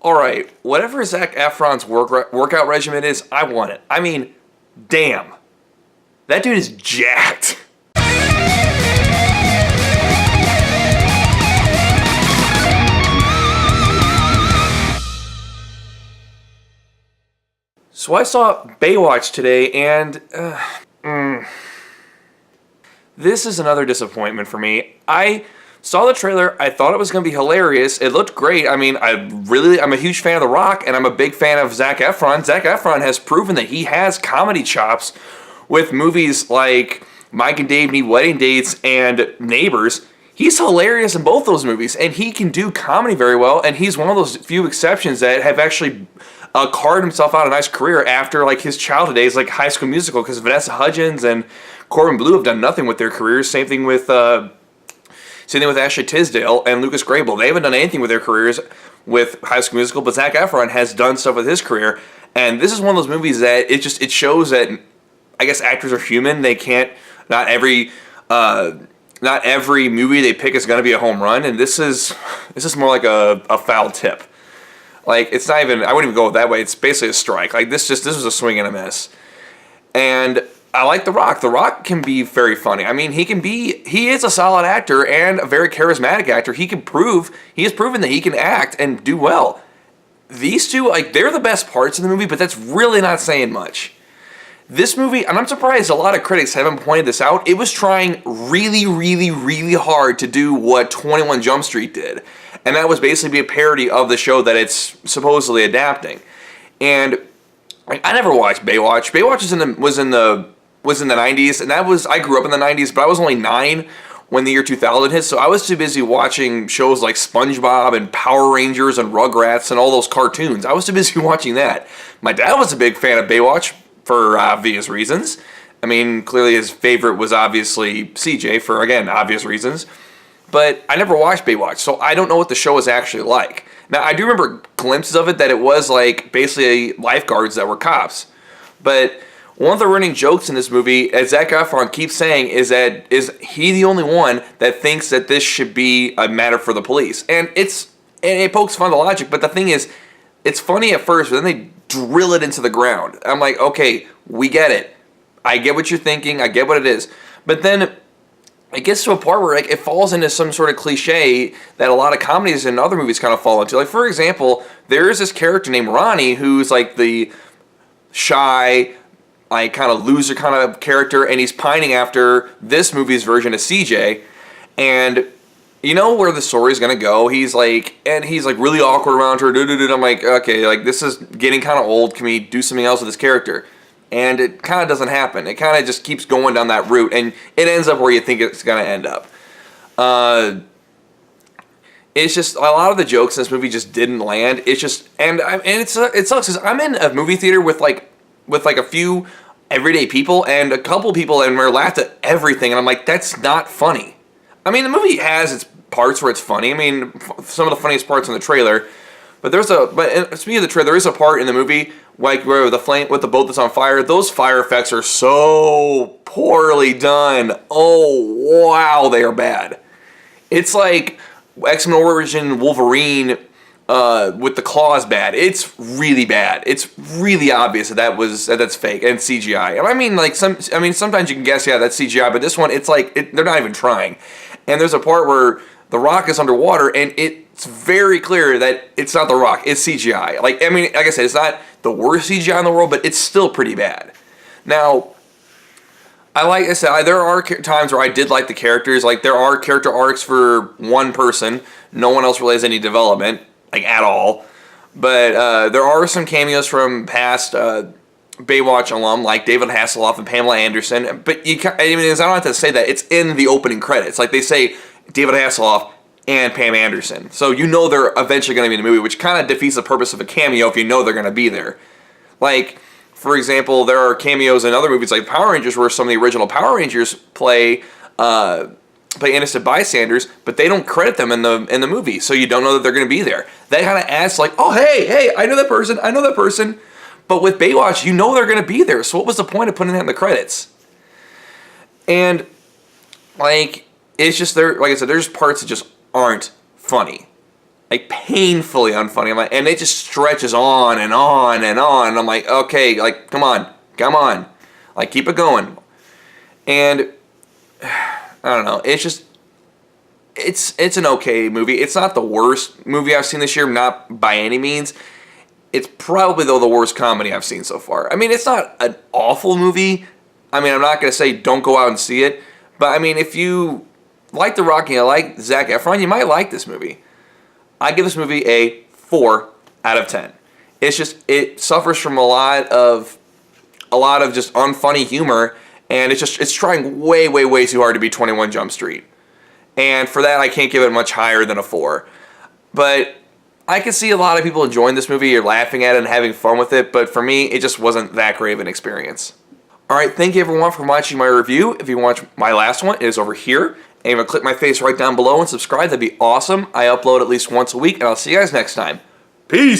Alright, whatever Zac Efron's workout regimen is, I want it. I mean, damn. That dude is jacked. So I saw Baywatch today, and this is another disappointment for me. I saw the trailer. I thought it was going to be hilarious. It looked great. I mean, I'm a huge fan of The Rock, and I'm a big fan of Zac Efron. Zac Efron has proven that he has comedy chops with movies like Mike and Dave Need Wedding Dates and Neighbors. He's hilarious in both those movies, and he can do comedy very well, and he's one of those few exceptions that have actually carved himself out a nice career after like his childhood days, like High School Musical, because Vanessa Hudgens and Corbin Bleu have done nothing with their careers. Same thing with Ashley Tisdale and Lucas Grable. They haven't done anything with their careers with High School Musical, but Zac Efron has done stuff with his career, and this is one of those movies that it shows that I guess actors are human. They can't. Not every movie they pick is going to be a home run, and this is more like a foul tip. Like, it's not even, I wouldn't even go that way. It's basically a strike. Like, this was a swing and a miss. And I like The Rock. The Rock can be very funny. I mean, he is a solid actor and a very charismatic actor. He has proven that he can act and do well. These two, like, they're the best parts of the movie, but that's really not saying much. This movie, and I'm surprised a lot of critics haven't pointed this out, it was trying really, really, really hard to do what 21 Jump Street did. And that was basically be a parody of the show that it's supposedly adapting. And like, I never watched Baywatch. Baywatch was in the 90s, and I grew up in the 90s, but I was only 9 when the year 2000 hit, so I was too busy watching shows like SpongeBob and Power Rangers and Rugrats and all those cartoons. I was too busy watching that. My dad was a big fan of Baywatch for obvious reasons. I mean, clearly his favorite was obviously CJ for, again, obvious reasons. But I never watched Baywatch, so I don't know what the show is actually like. Now, I do remember glimpses of it that it was like basically lifeguards that were cops. But one of the running jokes in this movie, as Zac Efron keeps saying, is he the only one that thinks that this should be a matter for the police? And it pokes fun at the logic, but the thing is, it's funny at first, but then they drill it into the ground. I'm like, okay, we get it. I get what you're thinking. I get what it is. But then it gets to a part where like it falls into some sort of cliche that a lot of comedies and other movies kind of fall into. Like, for example, there is this character named Ronnie who's like the shy, like kind of loser kind of character, and he's pining after this movie's version of CJ. And you know where the story is gonna go. He's like really awkward around her. I'm like, okay, like this is getting kind of old. Can we do something else with this character? And it kind of doesn't happen. It kind of just keeps going down that route, and it ends up where you think it's going to end up. It's just a lot of the jokes in this movie just didn't land. It's just it sucks because I'm in a movie theater with a few everyday people and a couple people, and we're laughed at everything, and I'm like, that's not funny. I mean, the movie has its parts where it's funny. I mean, some of the funniest parts in the trailer. But speaking of the trailer, there is a part in the movie like where with the boat that's on fire. Those fire effects are so poorly done. Oh wow, they are bad. It's like X-Men Origin Wolverine with the claws bad. It's really bad. It's really obvious that's fake and CGI. And I mean sometimes you can guess, yeah, that's CGI, but this one it's like they're not even trying. And there's a part where The Rock is underwater, and it's very clear that it's not The Rock, it's CGI. Like I said, it's not the worst CGI in the world, but it's still pretty bad. Now, I said, there are times where I did like the characters. Like, there are character arcs for one person. No one else really has any development, like, at all. But there are some cameos from past Baywatch alum, like David Hasselhoff and Pamela Anderson. But I don't have to say that. It's in the opening credits. Like, they say David Hasselhoff and Pam Anderson. So you know they're eventually going to be in the movie, which kind of defeats the purpose of a cameo if you know they're going to be there. Like, for example, there are cameos in other movies like Power Rangers where some of the original Power Rangers play innocent bystanders, but they don't credit them in the movie, so you don't know that they're going to be there. That kind of adds like, oh, hey, I know that person. But with Baywatch, you know they're going to be there, so what was the point of putting that in the credits? And, like, it's just there. Like I said, there's parts that just aren't funny. like painfully unfunny. I'm like, and it just stretches on and on and on. And I'm like, okay, like come on, like keep it going. And I don't know, it's just it's an okay movie. It's not the worst movie I've seen this year, not by any means. It's probably, though, the worst comedy I've seen so far. I mean, it's not an awful movie. I mean, I'm not going to say don't go out and see it. But, I mean, if you like The Rock and you like Zac Efron, you might like this movie. I give this movie a 4 out of 10. It's just, it suffers from a lot of just unfunny humor. And it's trying way, way, way too hard to be 21 Jump Street. And for that, I can't give it much higher than a 4. But I can see a lot of people enjoying this movie or laughing at it and having fun with it, but for me, it just wasn't that great of an experience. Alright, thank you everyone for watching my review. If you want my last one, it is over here. And you can click my face right down below and subscribe, that'd be awesome. I upload at least once a week, and I'll see you guys next time. Peace!